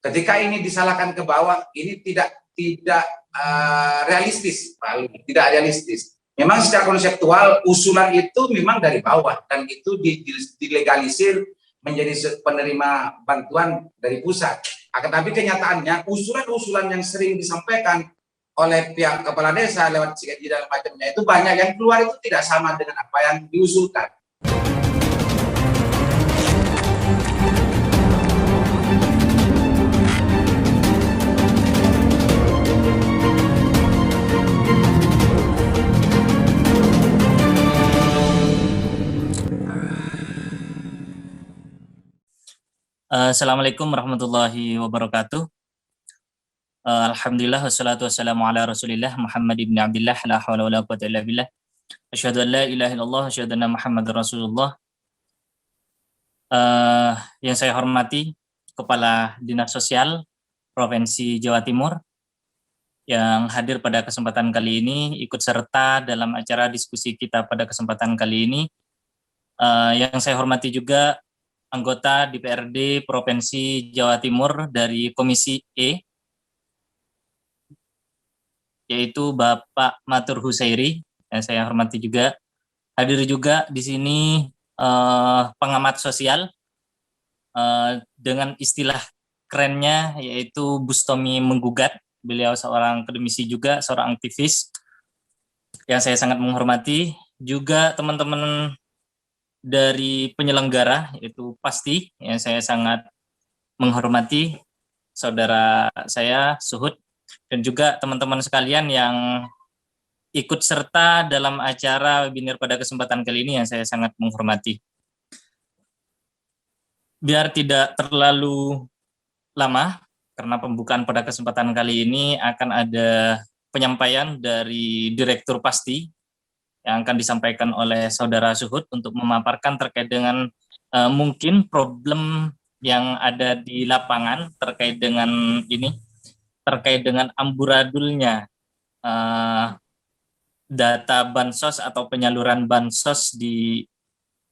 Ketika ini disalahkan ke bawah, ini tidak realistis, tidak realistis. Memang secara konseptual usulan itu memang dari bawah dan itu dilegalisir menjadi penerima bantuan dari pusat. Akan tapi kenyataannya usulan-usulan yang sering disampaikan oleh pihak kepala desa lewat sigaji dan macamnya itu banyak yang keluar itu tidak sama dengan apa yang diusulkan. Assalamualaikum warahmatullahi wabarakatuh. Alhamdulillah wassalatu wassalamu ala Rasulillah Muhammad ibn Abdullah la haula wala quwwata illa billah. Asyhadu an la ilaha illallah asyhadu anna Muhammadar Rasulullah. Yang saya hormati Kepala Dinas Sosial Provinsi Jawa Timur yang hadir pada kesempatan kali ini, ikut serta dalam acara diskusi kita pada kesempatan kali ini. Yang saya hormati juga anggota DPRD Provinsi Jawa Timur dari Komisi E, yaitu Bapak Matur Husairi, yang saya hormati juga. Hadir juga di sini pengamat sosial dengan istilah kerennya yaitu Bustomi Menggugat. Beliau seorang akademisi juga, seorang aktivis yang saya sangat menghormati. Juga teman-teman dari penyelenggara yaitu Pasti yang saya sangat menghormati, saudara saya Suhud, dan juga teman-teman sekalian yang ikut serta dalam acara webinar pada kesempatan kali ini yang saya sangat menghormati. Biar tidak terlalu lama, karena pembukaan pada kesempatan kali ini akan ada penyampaian dari Direktur Pasti yang akan disampaikan oleh saudara Suhud untuk memaparkan terkait dengan mungkin problem yang ada di lapangan terkait dengan ini, terkait dengan amburadulnya data bansos atau penyaluran bansos di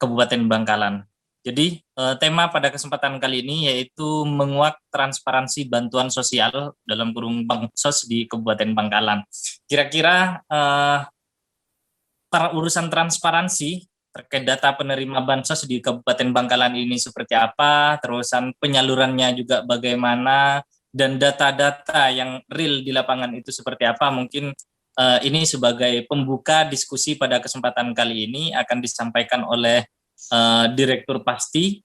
Kabupaten Bangkalan. Jadi tema pada kesempatan kali ini yaitu menguak transparansi bantuan sosial dalam kurung bansos di Kabupaten Bangkalan. Kira-kira urusan transparansi terkait data penerima bansos di Kabupaten Bangkalan ini seperti apa, terusan penyalurannya juga bagaimana, dan data-data yang real di lapangan itu seperti apa. Mungkin ini sebagai pembuka diskusi pada kesempatan kali ini akan disampaikan oleh Direktur Pasti,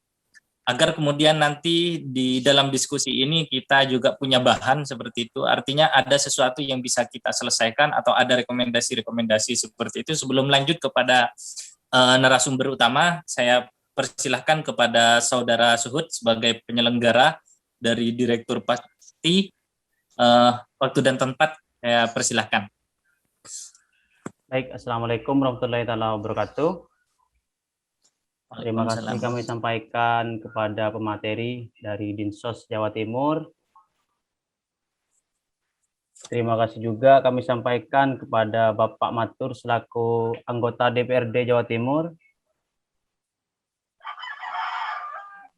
agar kemudian nanti di dalam diskusi ini kita juga punya bahan seperti itu. Artinya ada sesuatu yang bisa kita selesaikan atau ada rekomendasi-rekomendasi seperti itu. Sebelum lanjut kepada narasumber utama, saya persilahkan kepada saudara Suhud sebagai penyelenggara dari Direktur Pasti. Waktu dan tempat saya persilahkan. Baik, Assalamualaikum warahmatullahi wabarakatuh. Terima kasih kami sampaikan kepada pemateri dari Dinsos Jawa Timur. Terima kasih juga kami sampaikan kepada Bapak Matur selaku anggota DPRD Jawa Timur.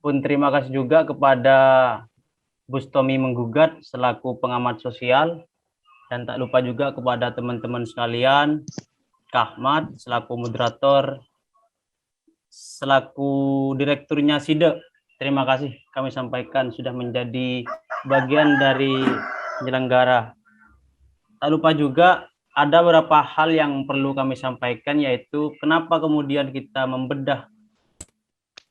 Pun terima kasih juga kepada Bustomi Menggugat selaku pengamat sosial. Dan tak lupa juga kepada teman-teman sekalian, Kak Ahmad selaku moderator, selaku direkturnya SIDE, terima kasih kami sampaikan sudah menjadi bagian dari penyelenggara. Tak lupa juga ada beberapa hal yang perlu kami sampaikan, yaitu kenapa kemudian kita membedah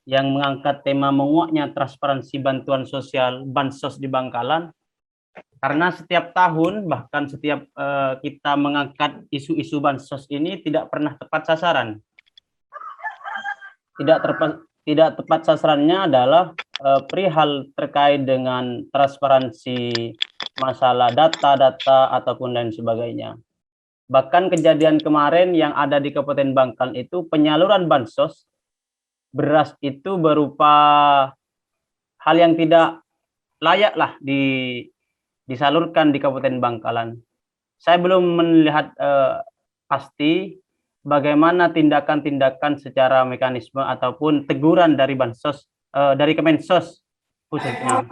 yang mengangkat tema menguaknya transparansi bantuan sosial bansos di Bangkalan. Karena setiap tahun, bahkan setiap kita mengangkat isu-isu bansos ini tidak pernah tepat sasaran. Tidak tepat sasarannya adalah perihal terkait dengan transparansi masalah data-data ataupun lain sebagainya. Bahkan kejadian kemarin yang ada di Kabupaten Bangkalan itu penyaluran bansos beras itu berupa hal yang tidak layak lah disalurkan di Kabupaten Bangkalan. Saya belum melihat pasti bagaimana tindakan-tindakan secara mekanisme ataupun teguran dari bansos, dari Kemensos khususnya.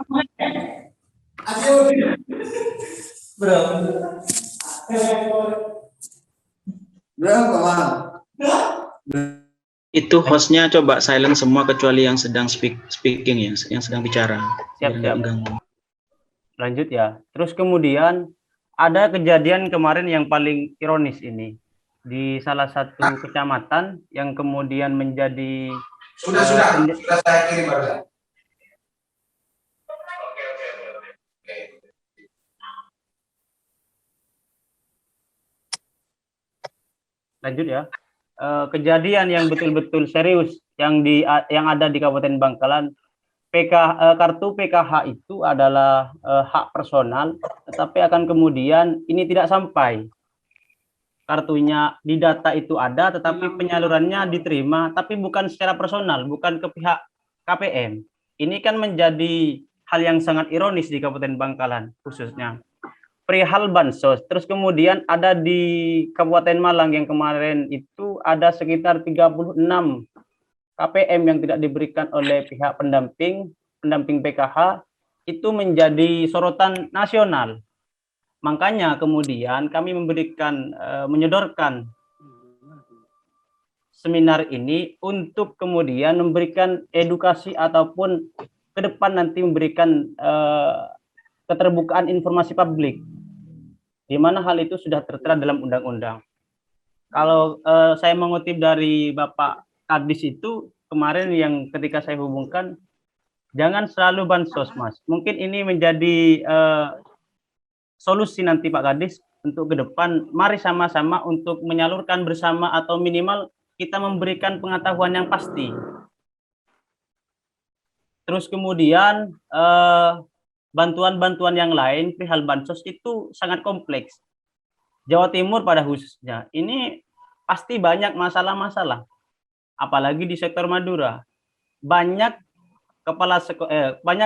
Berapa, Bang? Itu hostnya coba silent semua kecuali yang sedang speaking ya, yang sedang bicara. Siap, Biar nggak siap. mengganggu. Lanjut ya. Terus kemudian ada kejadian kemarin yang paling ironis ini di salah satu kecamatan yang kemudian menjadi Sudah saya kirim barusan. lanjut ya. Kejadian yang betul-betul serius yang ada di Kabupaten Bangkalan. Kartu PKH itu adalah hak personal, tetapi akan kemudian ini tidak sampai. Kartunya di data itu ada, tetapi penyalurannya diterima, tapi bukan secara personal, bukan ke pihak KPM. Ini kan menjadi hal yang sangat ironis di Kabupaten Bangkalan khususnya. Perihal bansos, terus kemudian ada di Kabupaten Malang yang kemarin itu ada sekitar 36 KPM yang tidak diberikan oleh pihak pendamping PKH, itu menjadi sorotan nasional. Makanya kemudian kami menyodorkan seminar ini untuk kemudian memberikan edukasi ataupun ke depan nanti memberikan keterbukaan informasi publik, di mana hal itu sudah tertera dalam undang-undang. Kalau saya mengutip dari Bapak Kadis itu kemarin yang ketika saya hubungkan, jangan selalu bansos, Mas. Mungkin ini menjadi solusi nanti Pak Kadis untuk ke depan. Mari sama-sama untuk menyalurkan bersama atau minimal kita memberikan pengetahuan yang pasti. Terus kemudian bantuan-bantuan yang lain perihal bansos itu sangat kompleks. Jawa Timur pada khususnya ini pasti banyak masalah-masalah. Apalagi di sektor Madura, banyak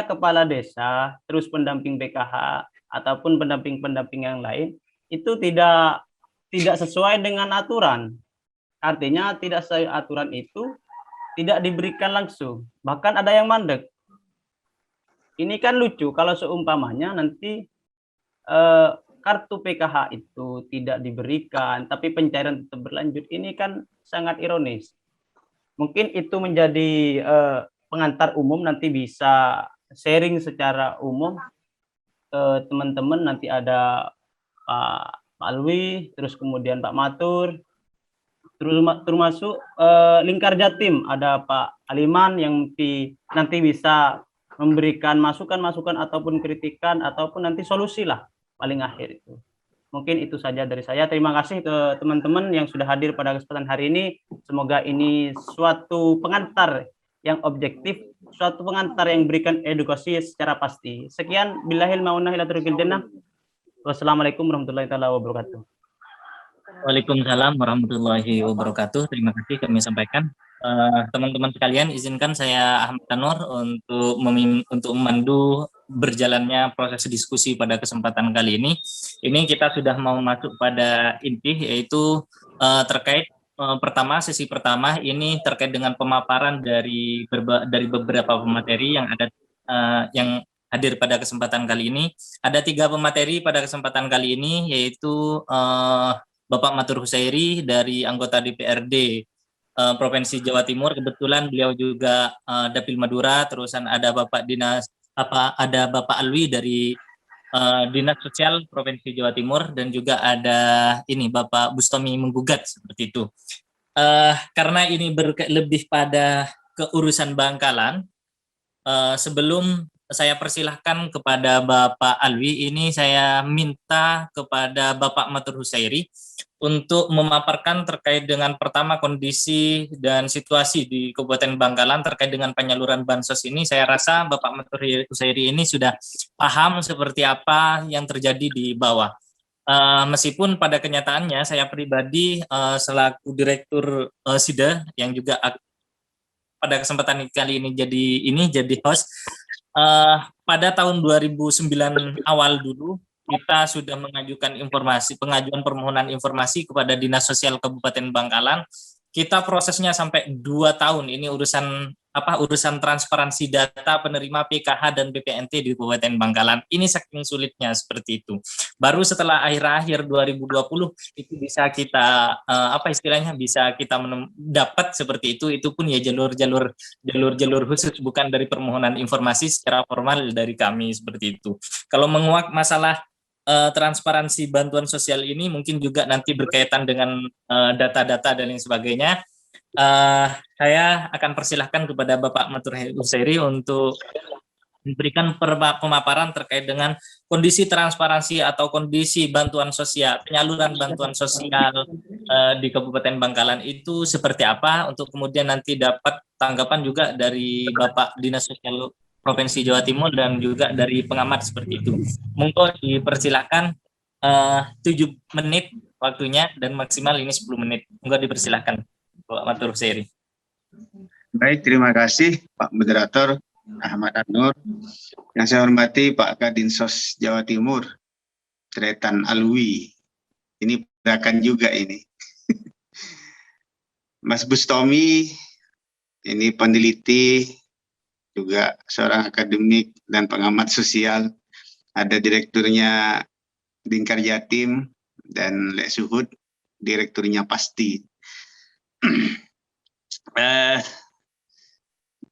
kepala desa, terus pendamping PKH ataupun pendamping yang lain itu tidak sesuai dengan aturan. Artinya tidak sesuai aturan itu tidak diberikan langsung. Bahkan ada yang mandek. Ini kan lucu kalau seumpamanya nanti kartu PKH itu tidak diberikan, tapi pencairan tetap berlanjut. Ini kan sangat ironis. Mungkin itu menjadi pengantar umum, nanti bisa sharing secara umum ke teman-teman. Nanti ada Pak Alwi, terus kemudian Pak Matur, termasuk lingkar Jatim ada Pak Aliman yang nanti bisa memberikan masukan-masukan ataupun kritikan ataupun nanti solusi lah paling akhir itu. Mungkin itu saja dari saya. Terima kasih ke teman-teman yang sudah hadir pada kesempatan hari ini. Semoga ini suatu pengantar yang objektif, suatu pengantar yang berikan edukasi secara pasti. Sekian, billahil ma'unah ila turukil jannah. Wassalamualaikum warahmatullahi wabarakatuh. Waalaikumsalam warahmatullahi wabarakatuh. Terima kasih kami sampaikan. Teman-teman sekalian, izinkan saya Ahmad Tanur untuk memandu berjalannya proses diskusi pada kesempatan kali ini. Ini kita sudah mau masuk pada inti, yaitu terkait pertama, sesi pertama ini terkait dengan pemaparan dari beberapa pemateri yang ada yang hadir pada kesempatan kali ini. Ada 3 pemateri pada kesempatan kali ini, yaitu Bapak Matur Husairi dari anggota DPRD Provinsi Jawa Timur. Kebetulan beliau juga Dapil Madura. Terusan ada Bapak Bapak Alwi dari Dinas Sosial Provinsi Jawa Timur, dan juga ada ini Bapak Bustomi Menggugat seperti itu. Karena ini lebih pada keurusan Bangkalan, sebelum saya persilahkan kepada Bapak Alwi, ini saya minta kepada Bapak Matur Husairi untuk memaparkan terkait dengan pertama kondisi dan situasi di Kabupaten Bangkalan terkait dengan penyaluran bansos ini. Saya rasa Bapak Matur Husairi ini sudah paham seperti apa yang terjadi di bawah. Meskipun pada kenyataannya saya pribadi selaku Direktur SIDA yang juga pada kesempatan kali ini jadi host, pada tahun 2009 awal dulu kita sudah mengajukan pengajuan permohonan informasi kepada Dinas Sosial Kabupaten Bangkalan. Kita prosesnya sampai 2 tahun, ini urusan urusan transparansi data penerima PKH dan BPNT di Kabupaten Bangkalan. Ini saking sulitnya seperti itu. Baru setelah akhir-akhir 2020 itu bisa kita bisa kita dapat seperti itu pun ya jalur khusus, bukan dari permohonan informasi secara formal dari kami seperti itu. Kalau menguak masalah transparansi bantuan sosial ini mungkin juga nanti berkaitan dengan data-data dan lain sebagainya. Saya akan persilahkan kepada Bapak Matur Husairi untuk memberikan pemaparan terkait dengan kondisi transparansi atau kondisi bantuan sosial, penyaluran bantuan sosial di Kabupaten Bangkalan itu seperti apa, untuk kemudian nanti dapat tanggapan juga dari Bapak Dinas Sosial Provinsi Jawa Timur dan juga dari pengamat seperti itu. Monggo dipersilahkan 7 menit waktunya dan maksimal ini 10 menit. Monggo dipersilahkan. Pak Matur Husairi. Baik, terima kasih Pak Moderator Ahmad An-Nur. Yang saya hormati Pak Kadinsos Jawa Timur, Tretan Alwi. Ini pergerakan juga ini. Mas Bustomi, ini peneliti, juga seorang akademik dan pengamat sosial. Ada direkturnya Lingkar Jatim dan Lek Suhud, direkturnya Pasti.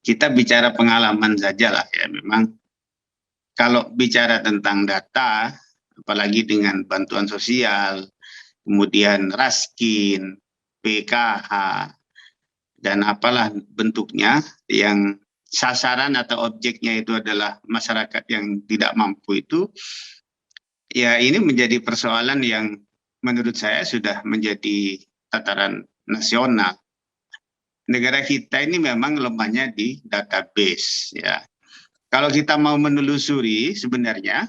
Kita bicara pengalaman saja lah ya. Memang kalau bicara tentang data, apalagi dengan bantuan sosial, kemudian raskin, PKH, dan apalah bentuknya, yang sasaran atau objeknya itu adalah masyarakat yang tidak mampu itu, ya ini menjadi persoalan yang menurut saya sudah menjadi tataran nasional. Negara kita ini memang lemahnya di database ya. Kalau kita mau menelusuri sebenarnya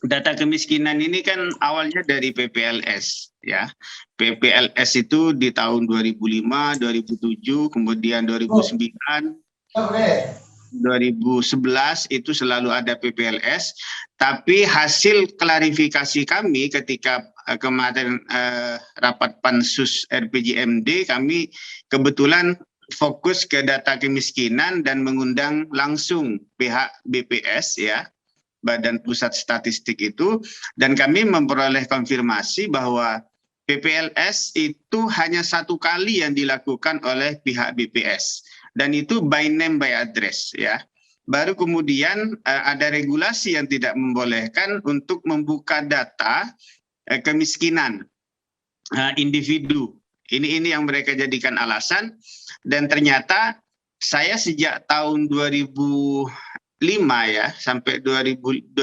data kemiskinan ini kan awalnya dari PPLS ya. PPLS itu di tahun 2005, 2007, kemudian 2009, 2011 itu selalu ada PPLS, tapi hasil klarifikasi kami ketika kemarin rapat pansus RPJMD, kami kebetulan fokus ke data kemiskinan dan mengundang langsung pihak BPS ya, Badan Pusat Statistik itu, dan kami memperoleh konfirmasi bahwa PPLS itu hanya 1 kali yang dilakukan oleh pihak BPS. Dan itu by name by address ya. Baru kemudian ada regulasi yang tidak membolehkan untuk membuka data kemiskinan individu. Ini yang mereka jadikan alasan, dan ternyata saya sejak tahun 2005 ya sampai 2005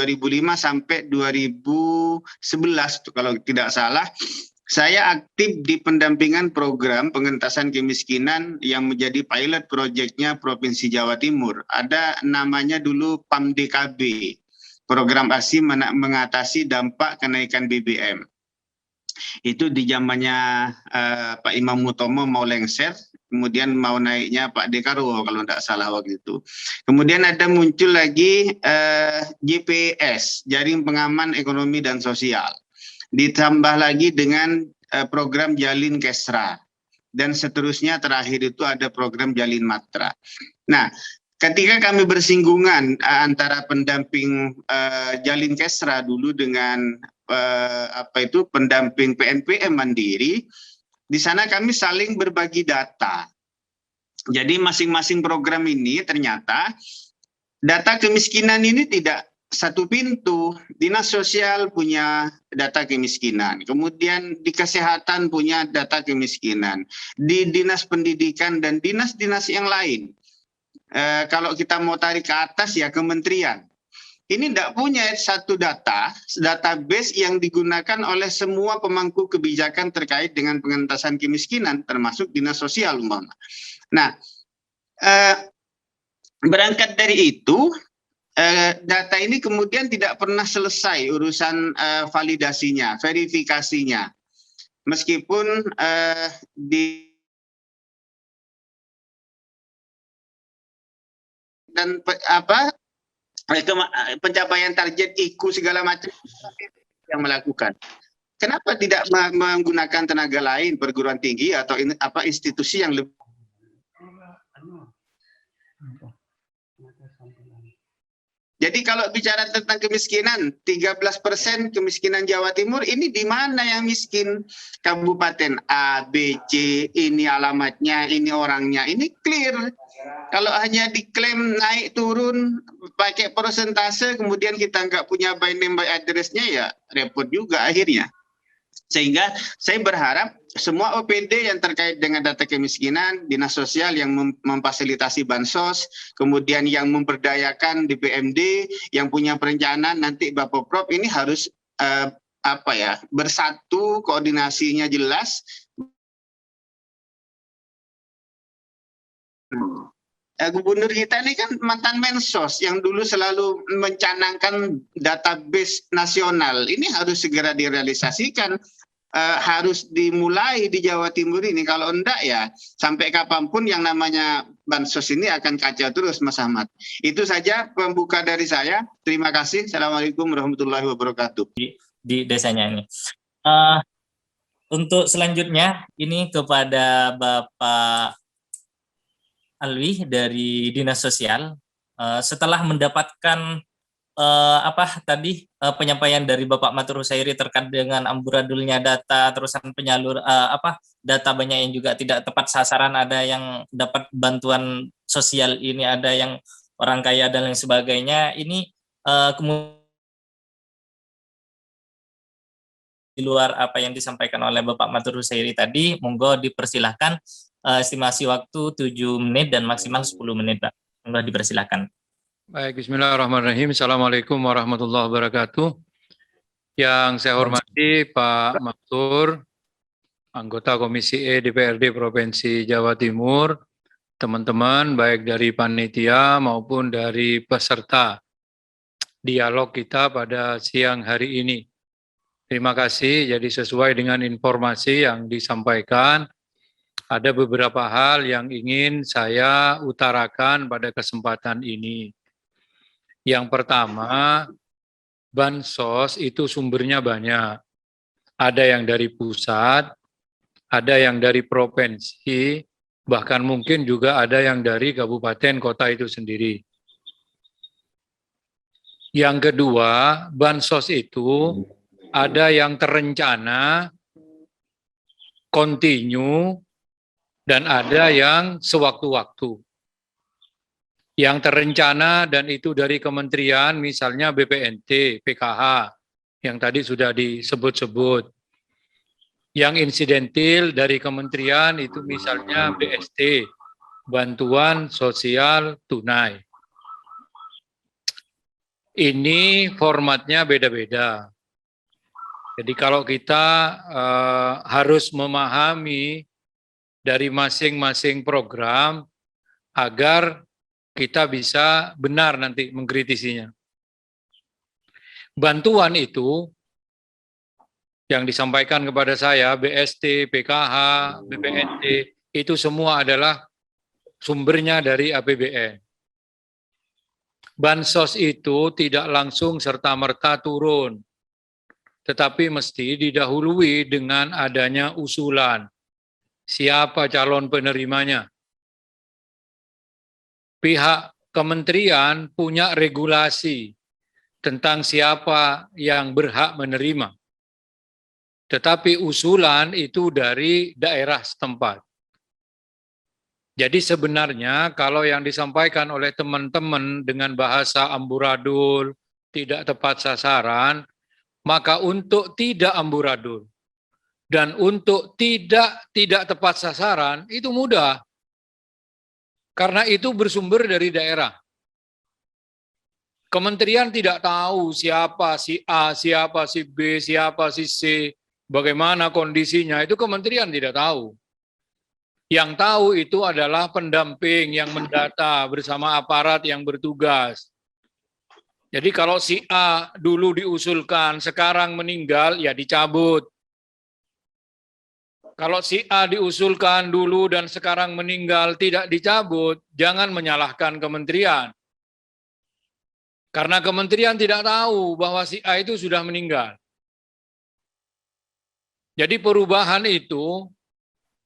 sampai 2011 kalau tidak salah, saya aktif di pendampingan program pengentasan kemiskinan yang menjadi pilot proyeknya Provinsi Jawa Timur. Ada namanya dulu PAMDKB, Program Aksi Mengatasi Dampak Kenaikan BBM. Itu di zamannya Pak Imam Mutomo mau lengser, kemudian mau naiknya Pak Dekarwo kalau tidak salah waktu itu. Kemudian ada muncul lagi JPS, Jaring Pengaman Ekonomi dan Sosial. Ditambah lagi dengan program Jalin Kesra, dan seterusnya terakhir itu ada program Jalin Matra. Nah, ketika kami bersinggungan antara pendamping Jalin Kesra dulu dengan pendamping PNPM Mandiri, di sana kami saling berbagi data. Jadi masing-masing program ini ternyata data kemiskinan ini tidak satu pintu. Dinas sosial punya data kemiskinan, kemudian di kesehatan punya data kemiskinan, di dinas pendidikan dan dinas-dinas yang lain. Kalau kita mau tarik ke atas ya kementerian. Ini tidak punya satu database yang digunakan oleh semua pemangku kebijakan terkait dengan pengentasan kemiskinan, termasuk dinas sosial umpama. Nah, berangkat dari itu, data ini kemudian tidak pernah selesai urusan validasinya, verifikasinya. Meskipun pencapaian target IKU segala macam yang melakukan. Kenapa tidak menggunakan tenaga lain, perguruan tinggi atau institusi yang lebih Jadi kalau bicara tentang kemiskinan, 13% kemiskinan Jawa Timur, ini di mana yang miskin? Kabupaten A, B, C, ini alamatnya, ini orangnya, ini clear. Kalau hanya diklaim naik turun pakai persentase, kemudian kita nggak punya by name by address-nya, ya repot juga akhirnya. Sehingga saya berharap semua OPD yang terkait dengan data kemiskinan, dinas sosial yang memfasilitasi bansos, kemudian yang memberdayakan DPMD, yang punya perencanaan nanti Bapeprom, ini harus bersatu, koordinasinya jelas. Gubernur kita ini kan mantan Mensos yang dulu selalu mencanangkan database nasional. Ini harus segera direalisasikan, harus dimulai di Jawa Timur ini. Kalau enggak ya sampai kapanpun yang namanya bansos ini akan kacau terus, Mas Ahmad. Itu saja pembuka dari saya. Terima kasih. Assalamualaikum warahmatullahi wabarakatuh. Di desanya ini. Untuk selanjutnya ini kepada Bapak Alwi dari Dinas Sosial, setelah mendapatkan penyampaian dari Bapak Matur Husairi terkait dengan amburadulnya data, terusan penyalur data banyak yang juga tidak tepat sasaran, ada yang dapat bantuan sosial ini, ada yang orang kaya dan lain sebagainya. Ini kemudian di luar apa yang disampaikan oleh Bapak Matur Husairi tadi, monggo dipersilahkan. Estimasi waktu 7 menit dan maksimal 10 menit, Pak. Monggo dipersilahkan. Baik, bismillahirrahmanirrahim. Assalamualaikum warahmatullahi wabarakatuh. Yang saya hormati Pak Matur, anggota Komisi E DPRD Provinsi Jawa Timur, teman-teman baik dari panitia maupun dari peserta dialog kita pada siang hari ini. Terima kasih, jadi sesuai dengan informasi yang disampaikan, ada beberapa hal yang ingin saya utarakan pada kesempatan ini. Yang pertama, bansos itu sumbernya banyak. Ada yang dari pusat, ada yang dari provinsi, bahkan mungkin juga ada yang dari kabupaten kota itu sendiri. Yang kedua, bansos itu ada yang terencana, kontinu, dan ada yang sewaktu-waktu. Yang terencana dan itu dari kementerian, misalnya BPNT, PKH, yang tadi sudah disebut-sebut. Yang insidentil dari kementerian itu misalnya BST, Bantuan Sosial Tunai. Ini formatnya beda-beda. Jadi kalau kita harus memahami dari masing-masing program agar kita bisa benar nanti mengkritisinya. Bantuan itu yang disampaikan kepada saya, BST, PKH, BPNT, itu semua adalah sumbernya dari APBN. Bansos itu tidak langsung serta-merta turun, tetapi mesti didahului dengan adanya usulan. Siapa calon penerimanya? Pihak kementerian punya regulasi tentang siapa yang berhak menerima. Tetapi usulan itu dari daerah setempat. Jadi sebenarnya kalau yang disampaikan oleh teman-teman dengan bahasa amburadul, tidak tepat sasaran, maka untuk tidak amburadul dan untuk tidak tepat sasaran itu mudah. Karena itu bersumber dari daerah. Kementerian tidak tahu siapa si A, siapa si B, siapa si C, bagaimana kondisinya, itu kementerian tidak tahu. Yang tahu itu adalah pendamping yang mendata bersama aparat yang bertugas. Jadi kalau si A dulu diusulkan, sekarang meninggal, ya dicabut. Kalau si A diusulkan dulu dan sekarang meninggal tidak dicabut, jangan menyalahkan kementerian. Karena kementerian tidak tahu bahwa si A itu sudah meninggal. Jadi perubahan itu,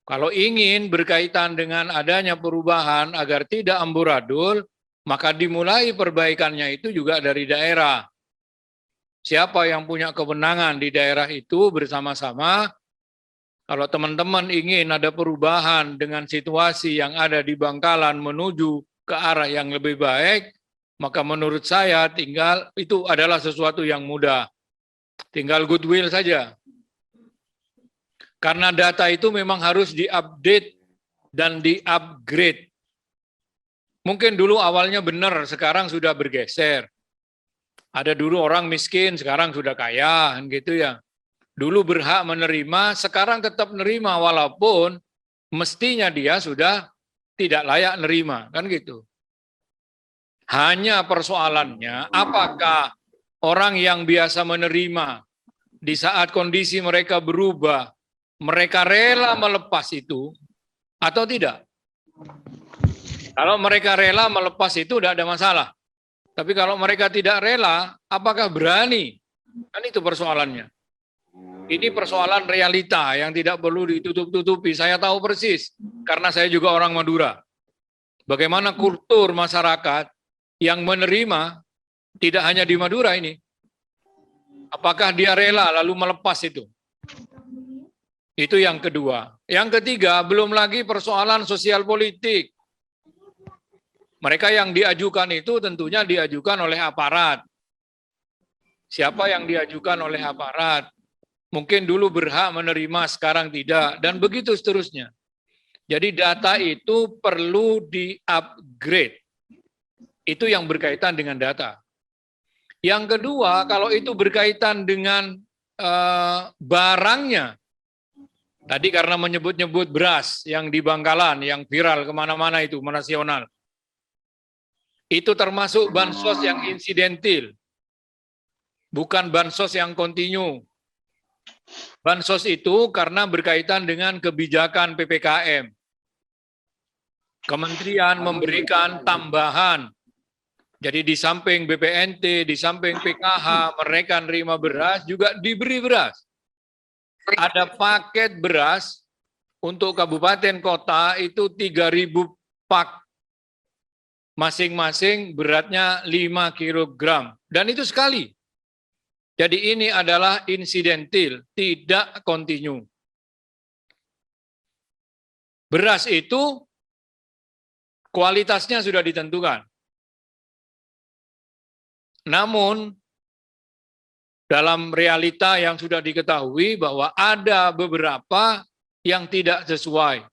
kalau ingin berkaitan dengan adanya perubahan agar tidak amburadul, maka dimulai perbaikannya itu juga dari daerah. Siapa yang punya kewenangan di daerah itu bersama-sama. Kalau teman-teman ingin ada perubahan dengan situasi yang ada di Bangkalan menuju ke arah yang lebih baik, maka menurut saya tinggal itu adalah sesuatu yang mudah. Tinggal goodwill saja. Karena data itu memang harus diupdate dan di-upgrade. Mungkin dulu awalnya benar, sekarang sudah bergeser. Ada dulu orang miskin, sekarang sudah kaya, gitu ya. Dulu berhak menerima, sekarang tetap menerima walaupun mestinya dia sudah tidak layak nerima, kan gitu. Hanya persoalannya apakah orang yang biasa menerima di saat kondisi mereka berubah, mereka rela melepas itu atau tidak? Kalau mereka rela melepas itu tidak ada masalah. Tapi kalau mereka tidak rela, apakah berani? Kan itu persoalannya. Ini persoalan realita yang tidak perlu ditutup-tutupi. Saya tahu persis, karena saya juga orang Madura. Bagaimana kultur masyarakat yang menerima, tidak hanya di Madura ini. Apakah dia rela lalu melepas itu? Itu yang kedua. Yang ketiga, belum lagi persoalan sosial politik. Mereka yang diajukan itu tentunya diajukan oleh aparat. Siapa yang diajukan oleh aparat? Mungkin dulu berhak menerima, sekarang tidak, dan begitu seterusnya. Jadi data itu perlu di-upgrade. Itu yang berkaitan dengan data. Yang kedua, kalau itu berkaitan dengan barangnya, tadi karena menyebut-nyebut beras yang di Bangkalan, yang viral kemana-mana itu, nasional. Itu termasuk bansos yang insidentil, bukan bansos yang kontinu. Bansos itu karena berkaitan dengan kebijakan PPKM. Kementerian memberikan tambahan. Jadi di samping BPNT, di samping PKH, mereka nerima beras, juga diberi beras. Ada paket beras untuk kabupaten kota itu 3.000 pak. Masing-masing beratnya 5 kg. Dan itu sekali. Jadi ini adalah insidentil, tidak kontinu. Beras itu kualitasnya sudah ditentukan. Namun, dalam realita yang sudah diketahui bahwa ada beberapa yang tidak sesuai.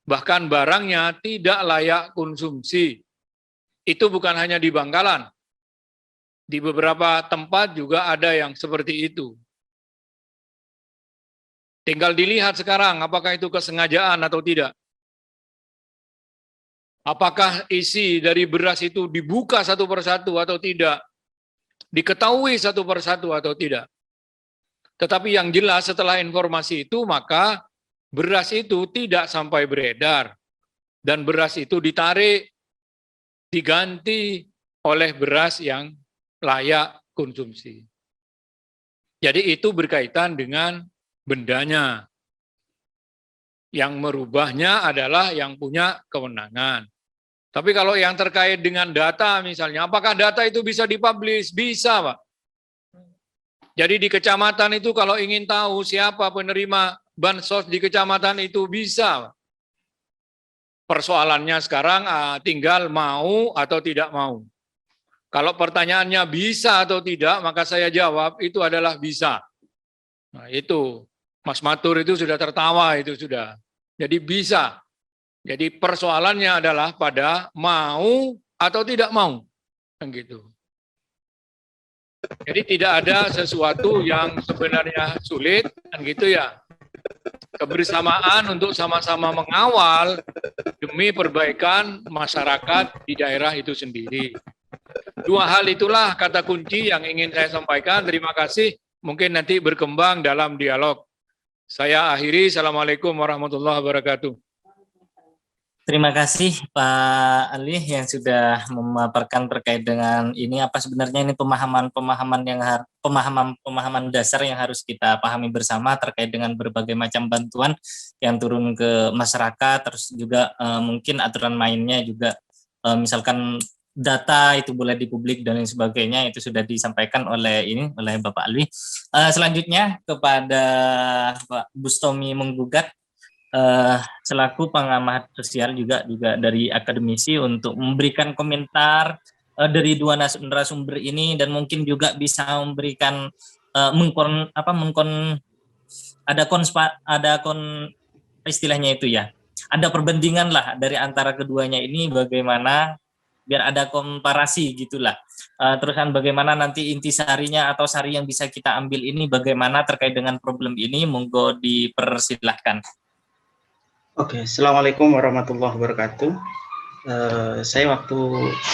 Bahkan barangnya tidak layak konsumsi. Itu bukan hanya di Bangkalan. Di beberapa tempat juga ada yang seperti itu. Tinggal dilihat sekarang apakah itu kesengajaan atau tidak. Apakah isi dari beras itu dibuka satu persatu atau tidak. Diketahui satu persatu atau tidak. Tetapi yang jelas setelah informasi itu maka beras itu tidak sampai beredar. Dan beras itu ditarik, diganti oleh beras yang layak konsumsi. Jadi itu berkaitan dengan bendanya. Yang merubahnya adalah yang punya kewenangan. Tapi kalau yang terkait dengan data misalnya, apakah data itu bisa dipublish? Bisa, Pak. Jadi di kecamatan itu kalau ingin tahu siapa penerima bansos di kecamatan itu bisa, Pak. Persoalannya sekarang tinggal mau atau tidak mau. Kalau pertanyaannya bisa atau tidak, maka saya jawab itu adalah bisa. Nah, itu Mas Matur itu sudah tertawa itu sudah. Jadi bisa. Jadi persoalannya adalah pada mau atau tidak mau. Kan gitu. Jadi tidak ada sesuatu yang sebenarnya sulit, kan gitu ya. Kebersamaan untuk sama-sama mengawal demi perbaikan masyarakat di daerah itu sendiri. Dua hal itulah kata kunci yang ingin saya sampaikan. Terima kasih. Mungkin nanti berkembang dalam dialog. Saya akhiri. Assalamualaikum warahmatullahi wabarakatuh. Terima kasih Pak Ali yang sudah memaparkan terkait dengan ini apa sebenarnya ini pemahaman dasar yang harus kita pahami bersama terkait dengan berbagai macam bantuan yang turun ke masyarakat, terus juga mungkin aturan mainnya juga misalkan data itu boleh dipublik dan lain sebagainya, itu sudah disampaikan oleh Bapak Alwi. Selanjutnya kepada Pak Bustomi Menggugat selaku pengamat sosial juga dari akademisi untuk memberikan komentar dari dua narasumber ini, dan mungkin juga bisa memberikan istilahnya itu ya, ada perbandingan lah dari antara keduanya ini, bagaimana biar ada komparasi gitulah. Terus kan bagaimana nanti intisarinya atau sari yang bisa kita ambil ini bagaimana terkait dengan problem ini, monggo dipersilahkan. Oke, Assalamualaikum warahmatullahi wabarakatuh. Saya waktu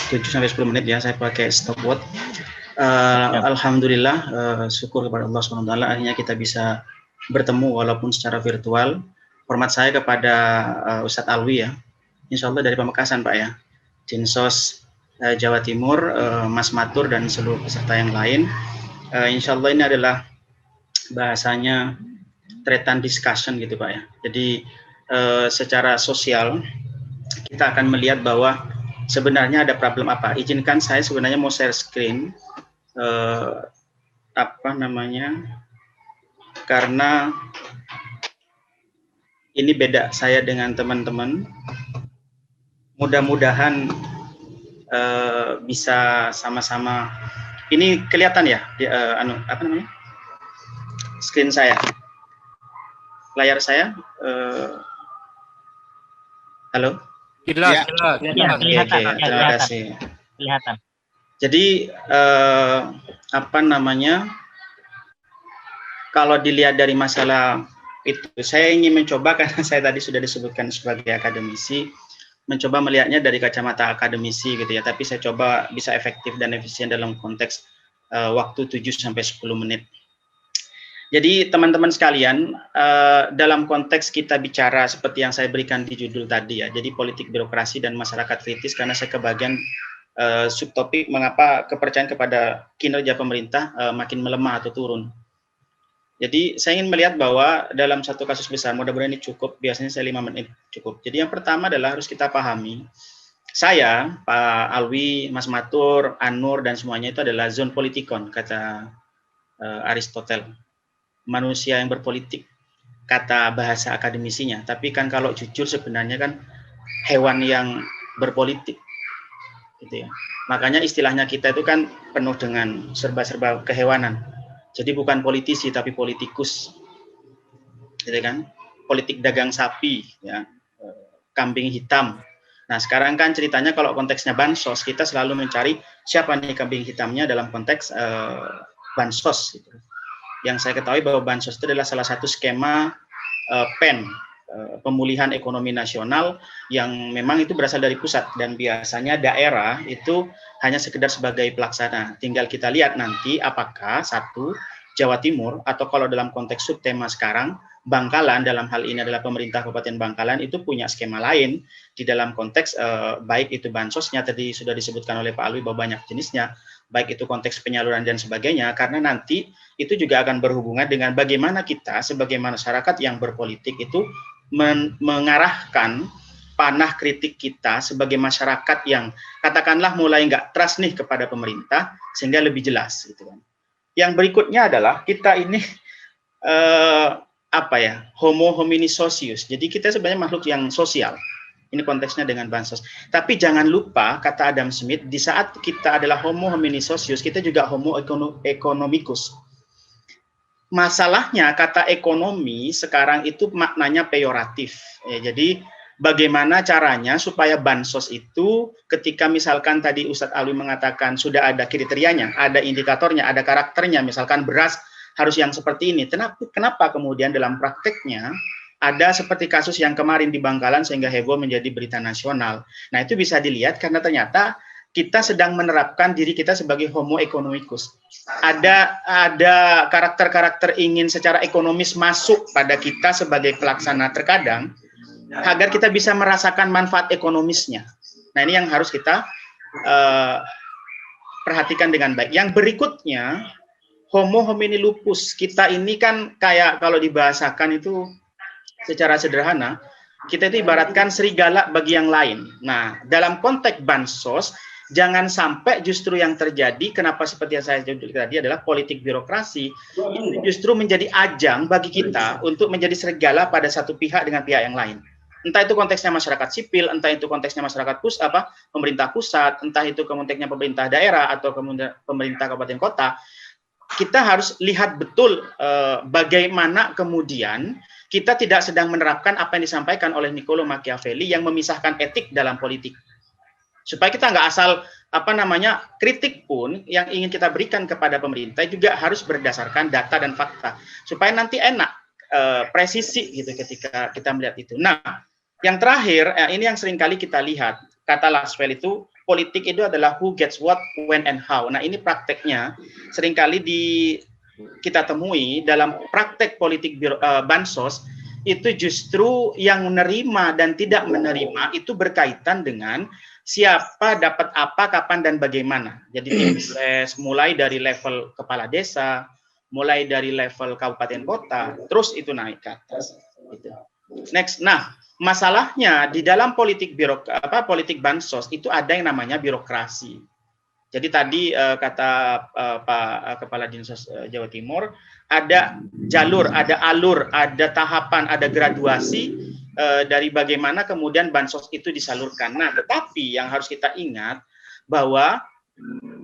7-10 menit ya, saya pakai stopwatch. Alhamdulillah, syukur kepada Allah SWT, akhirnya kita bisa bertemu walaupun secara virtual. Hormat saya kepada Ustadz Alwi ya, insya Allah dari Pamekasan Pak ya, Dinsos Jawa Timur, Mas Matur dan seluruh peserta yang lain. Insya Allah ini adalah bahasanya tretan discussion gitu Pak ya. Jadi secara sosial kita akan melihat bahwa sebenarnya ada problem apa. Izinkan saya sebenarnya mau share screen karena ini beda saya dengan teman-teman. Mudah-mudahan bisa sama-sama. Ini kelihatan ya, screen saya, layar saya. Halo. Jelas. Terima kasih. Kelihatan. Jadi kalau dilihat dari masalah itu, saya ingin mencoba, karena saya tadi sudah disebutkan sebagai akademisi, mencoba melihatnya dari kacamata akademisi gitu ya, tapi saya coba bisa efektif dan efisien dalam konteks waktu 7-10 menit. Jadi teman-teman sekalian, dalam konteks kita bicara seperti yang saya berikan di judul tadi ya, jadi politik birokrasi dan masyarakat kritis, karena saya kebagian subtopik mengapa kepercayaan kepada kinerja pemerintah makin melemah atau turun. Jadi saya ingin melihat bahwa dalam satu kasus besar, mudah-mudahan ini cukup, biasanya saya 5 menit cukup. Jadi yang pertama adalah harus kita pahami, saya, Pak Alwi, Mas Matur, Anur, dan semuanya itu adalah zon politikon, kata Aristoteles. Manusia yang berpolitik, kata bahasa akademisinya. Tapi kan kalau jujur sebenarnya kan hewan yang berpolitik, gitu ya. Makanya istilahnya kita itu kan penuh dengan serba-serba kehewanan. Jadi bukan politisi tapi politikus, gitu kan? Politik dagang sapi, ya, kambing hitam. Nah sekarang kan ceritanya kalau konteksnya bansos, kita selalu mencari siapa nih kambing hitamnya dalam konteks bansos. Gitu. Yang saya ketahui bahwa bansos itu adalah salah satu skema PEN, pemulihan ekonomi nasional, yang memang itu berasal dari pusat, dan biasanya daerah itu hanya sekedar sebagai pelaksana. Tinggal kita lihat nanti apakah satu Jawa Timur, atau kalau dalam konteks subtema sekarang Bangkalan, dalam hal ini adalah pemerintah Kabupaten Bangkalan, itu punya skema lain di dalam konteks baik itu bansosnya, tadi sudah disebutkan oleh Pak Alwi bahwa banyak jenisnya, baik itu konteks penyaluran dan sebagainya, karena nanti itu juga akan berhubungan dengan bagaimana kita sebagai masyarakat yang berpolitik itu mengarahkan panah kritik kita sebagai masyarakat yang katakanlah mulai nggak trust nih kepada pemerintah, sehingga lebih jelas gitu kan. Yang berikutnya adalah kita ini homo homini socius. Jadi kita sebenarnya makhluk yang sosial. Ini konteksnya dengan bansos. Tapi jangan lupa, kata Adam Smith, di saat kita adalah homo homini socius, kita juga homo economicus. Masalahnya kata ekonomi sekarang itu maknanya peyoratif. Ya, jadi bagaimana caranya supaya bansos itu ketika misalkan tadi Ustadz Alwi mengatakan sudah ada kriterianya, ada indikatornya, ada karakternya, misalkan beras harus yang seperti ini. Kenapa kemudian dalam prakteknya ada seperti kasus yang kemarin di Bangkalan sehingga heboh menjadi berita nasional. Nah itu bisa dilihat karena ternyata kita sedang menerapkan diri kita sebagai homo economicus. Ada karakter-karakter ingin secara ekonomis masuk pada kita sebagai pelaksana terkadang, agar kita bisa merasakan manfaat ekonomisnya. Nah ini yang harus kita perhatikan dengan baik. Yang berikutnya, homo homini lupus. Kita ini kan kayak kalau dibahasakan itu secara sederhana, kita itu ibaratkan serigala bagi yang lain. Nah dalam konteks bansos, jangan sampai justru yang terjadi, kenapa seperti yang saya judulkan tadi adalah politik birokrasi, itu justru menjadi ajang bagi kita untuk menjadi serigala pada satu pihak dengan pihak yang lain. Entah itu konteksnya masyarakat sipil, entah itu konteksnya masyarakat pemerintah pusat, entah itu konteksnya pemerintah daerah atau kemudian pemerintah kabupaten kota. Kita harus lihat betul bagaimana kemudian kita tidak sedang menerapkan apa yang disampaikan oleh Niccolo Machiavelli yang memisahkan etik dalam politik. Supaya kita nggak asal kritik pun yang ingin kita berikan kepada pemerintah juga harus berdasarkan data dan fakta supaya nanti enak presisi gitu ketika kita melihat itu. Nah, yang terakhir ini yang seringkali kita lihat, kata Laswell itu politik itu adalah who gets what, when and how. Nah, ini prakteknya seringkali kita temui dalam praktek politik bansos itu justru yang menerima dan tidak menerima itu berkaitan dengan siapa dapat apa, kapan, dan bagaimana. Jadi tim ses mulai dari level kepala desa, mulai dari level kabupaten kota, terus itu naik ke atas. Gitu. Next, nah masalahnya di dalam politik bansos itu ada yang namanya birokrasi. Jadi tadi kata Pak Kepala Dinsos Jawa Timur, ada jalur, ada alur, ada tahapan, ada graduasi dari bagaimana kemudian bansos itu disalurkan. Nah, tetapi yang harus kita ingat bahwa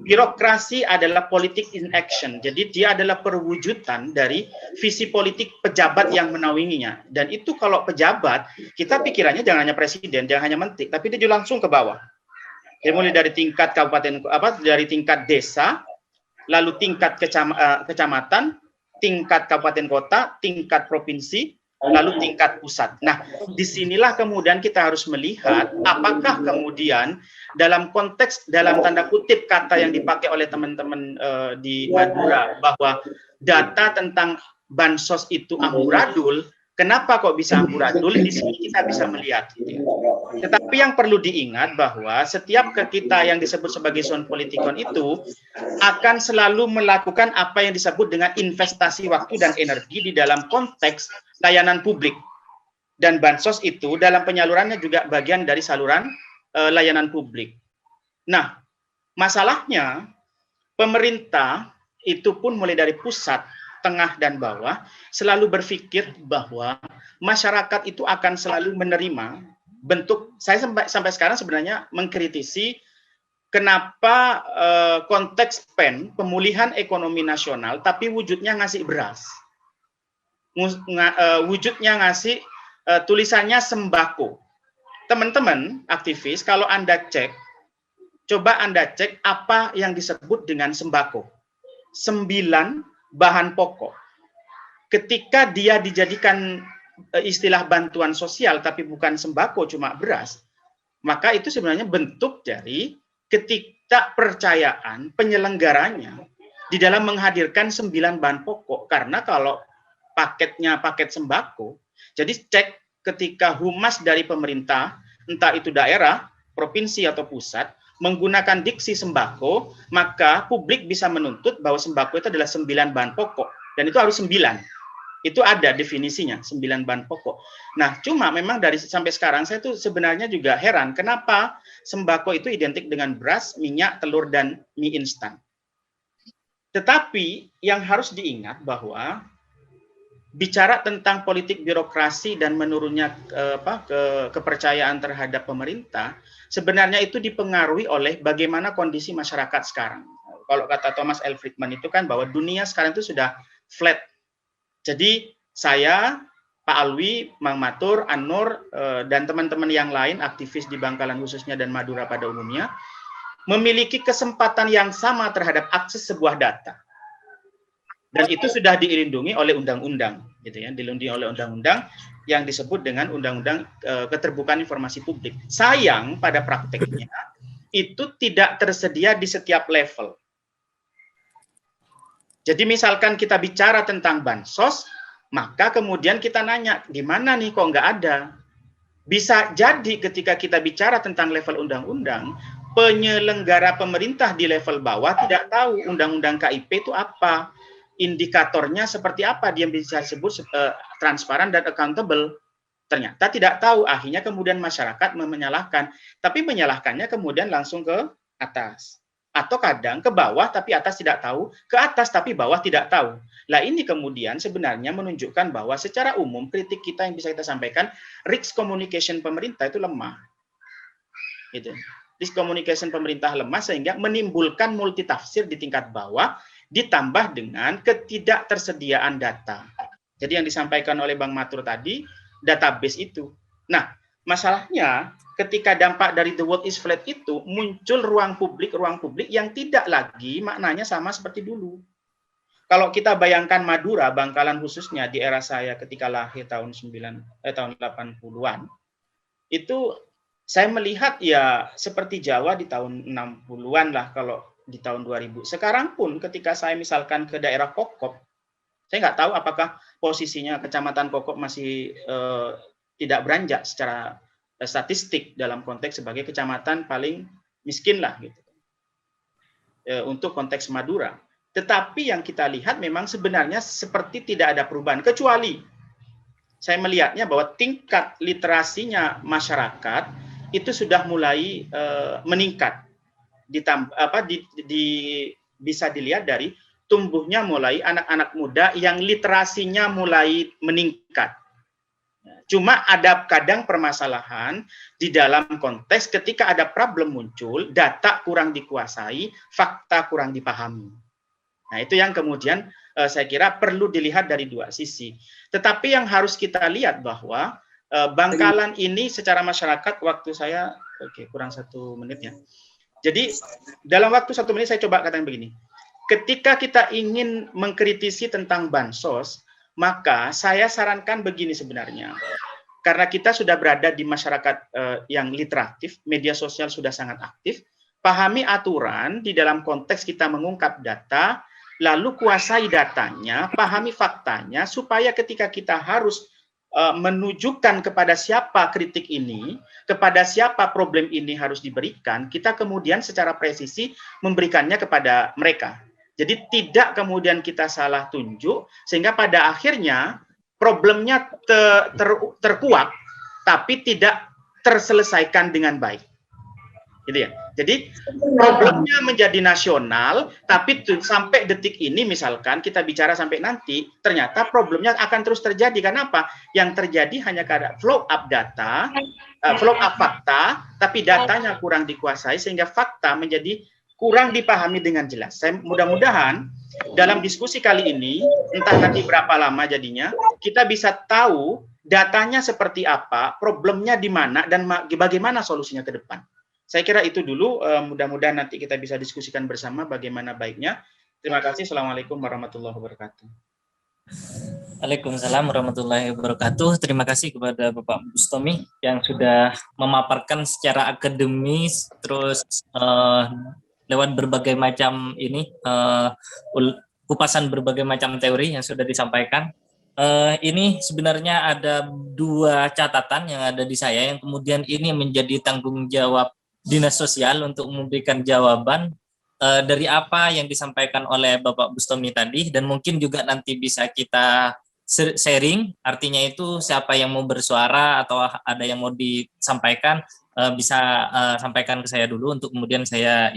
birokrasi adalah politik in action. Jadi dia adalah perwujudan dari visi politik pejabat yang menaunginya. Dan itu kalau pejabat, kita pikirannya jangan hanya presiden, jangan hanya menteri, tapi dia juga langsung ke bawah. Jadi mulai dari tingkat kabupaten, dari tingkat desa, lalu tingkat kecamatan, tingkat kabupaten kota, tingkat provinsi, lalu tingkat pusat. Nah, disinilah kemudian kita harus melihat apakah kemudian dalam konteks, dalam tanda kutip kata yang dipakai oleh teman-teman di Madura, bahwa data tentang bansos itu amburadul. Kenapa kok bisa amburadul? Di sini kita bisa melihat. Tetapi yang perlu diingat bahwa setiap kita yang disebut sebagai sound politikon itu akan selalu melakukan apa yang disebut dengan investasi waktu dan energi di dalam konteks layanan publik. Dan bansos itu dalam penyalurannya juga bagian dari saluran layanan publik. Nah, masalahnya pemerintah itu pun mulai dari pusat, tengah, dan bawah selalu berpikir bahwa masyarakat itu akan selalu menerima bentuk. Saya sampai sekarang sebenarnya mengkritisi kenapa konteks PEN, pemulihan ekonomi nasional, tapi wujudnya ngasih beras, wujudnya ngasih tulisannya sembako. Teman-teman aktivis, kalau Anda cek, coba Anda cek apa yang disebut dengan sembako. 9 bahan pokok. Ketika dia dijadikan istilah bantuan sosial tapi bukan sembako, cuma beras, maka itu sebenarnya bentuk dari ketidakpercayaan penyelenggaranya di dalam menghadirkan 9 bahan pokok. Karena kalau paketnya paket sembako, jadi cek ketika humas dari pemerintah, entah itu daerah, provinsi atau pusat, menggunakan diksi sembako, maka publik bisa menuntut bahwa sembako itu adalah 9 bahan pokok. Dan itu harus 9. Itu ada definisinya, 9 bahan pokok. Nah, cuma memang dari sampai sekarang saya tuh sebenarnya juga heran, kenapa sembako itu identik dengan beras, minyak, telur, dan mie instan. Tetapi yang harus diingat bahwa bicara tentang politik birokrasi dan menurunnya kepercayaan terhadap pemerintah, sebenarnya itu dipengaruhi oleh bagaimana kondisi masyarakat sekarang. Kalau kata Thomas L. Friedman itu kan bahwa dunia sekarang itu sudah flat. Jadi saya, Pak Alwi, Mang Matur, An-Nur, dan teman-teman yang lain, aktivis di Bangkalan khususnya dan Madura pada umumnya, memiliki kesempatan yang sama terhadap akses sebuah data. Dan itu sudah dilindungi oleh undang-undang, gitu ya, dilindungi oleh undang-undang yang disebut dengan Undang-Undang Keterbukaan Informasi Publik. Sayang pada prakteknya itu tidak tersedia di setiap level. Jadi misalkan kita bicara tentang bansos, maka kemudian kita nanya, di mana nih kok nggak ada? Bisa jadi ketika kita bicara tentang level undang-undang, penyelenggara pemerintah di level bawah tidak tahu undang-undang KIP itu apa, indikatornya seperti apa, dia bisa sebut transparan dan accountable. Ternyata tidak tahu, akhirnya kemudian masyarakat menyalahkan, tapi menyalahkannya kemudian langsung ke atas. Atau kadang ke bawah tapi atas tidak tahu, ke atas tapi bawah tidak tahu. Nah ini kemudian sebenarnya menunjukkan bahwa secara umum kritik kita yang bisa kita sampaikan, risk communication pemerintah itu lemah. Gitu. Risk communication pemerintah lemah sehingga menimbulkan multitafsir di tingkat bawah, ditambah dengan ketidaktersediaan data. Jadi yang disampaikan oleh Bang Matur tadi, database itu. Nah, masalahnya ketika dampak dari the world is flat itu muncul ruang publik yang tidak lagi maknanya sama seperti dulu. Kalau kita bayangkan Madura, Bangkalan khususnya di era saya ketika lahir tahun 80-an, itu saya melihat ya seperti Jawa di tahun 60-an lah kalau di tahun 2000. Sekarang pun ketika saya misalkan ke daerah Kokop, saya nggak tahu apakah posisinya Kecamatan Kokop masih tidak beranjak secara statistik dalam konteks sebagai kecamatan paling miskin lah gitu untuk konteks Madura. Tetapi yang kita lihat memang sebenarnya seperti tidak ada perubahan, kecuali saya melihatnya bahwa tingkat literasinya masyarakat itu sudah mulai meningkat. Bisa dilihat dari tumbuhnya mulai anak-anak muda yang literasinya mulai meningkat. Cuma ada kadang permasalahan di dalam konteks ketika ada problem muncul, data kurang dikuasai, fakta kurang dipahami. Nah, itu yang kemudian saya kira perlu dilihat dari dua sisi. Tetapi yang harus kita lihat bahwa Bangkalan ini secara masyarakat, waktu saya, kurang 1 menit ya. Jadi dalam waktu 1 menit saya coba katakan begini. Ketika kita ingin mengkritisi tentang bansos, maka saya sarankan begini sebenarnya. Karena kita sudah berada di masyarakat yang literatif, media sosial sudah sangat aktif, pahami aturan di dalam konteks kita mengungkap data, lalu kuasai datanya, pahami faktanya, supaya ketika kita harus menunjukkan kepada siapa kritik ini, kepada siapa problem ini harus diberikan, kita kemudian secara presisi memberikannya kepada mereka. Jadi tidak kemudian kita salah tunjuk, sehingga pada akhirnya problemnya terkuak, tapi tidak terselesaikan dengan baik. Gitu ya. Jadi problemnya menjadi nasional, tapi sampai detik ini misalkan kita bicara sampai nanti, ternyata problemnya akan terus terjadi. Kenapa? Yang terjadi hanya karena flow up data, flow up fakta, tapi datanya kurang dikuasai sehingga fakta menjadi kurang dipahami dengan jelas. Saya mudah-mudahan dalam diskusi kali ini, entah nanti berapa lama jadinya, kita bisa tahu datanya seperti apa, problemnya di mana, dan bagaimana solusinya ke depan. Saya kira itu dulu, mudah-mudahan nanti kita bisa diskusikan bersama bagaimana baiknya. Terima kasih. Assalamualaikum warahmatullahi wabarakatuh. Waalaikumsalam warahmatullahi wabarakatuh. Terima kasih kepada Bapak Bustomi yang sudah memaparkan secara akademis, terus lewat berbagai macam kupasan berbagai macam teori yang sudah disampaikan. Ini sebenarnya ada 2 catatan yang ada di saya yang kemudian ini menjadi tanggung jawab Dinas Sosial untuk memberikan jawaban dari apa yang disampaikan oleh Bapak Bustomi tadi, dan mungkin juga nanti bisa kita sharing, artinya itu siapa yang mau bersuara atau ada yang mau disampaikan bisa sampaikan ke saya dulu untuk kemudian saya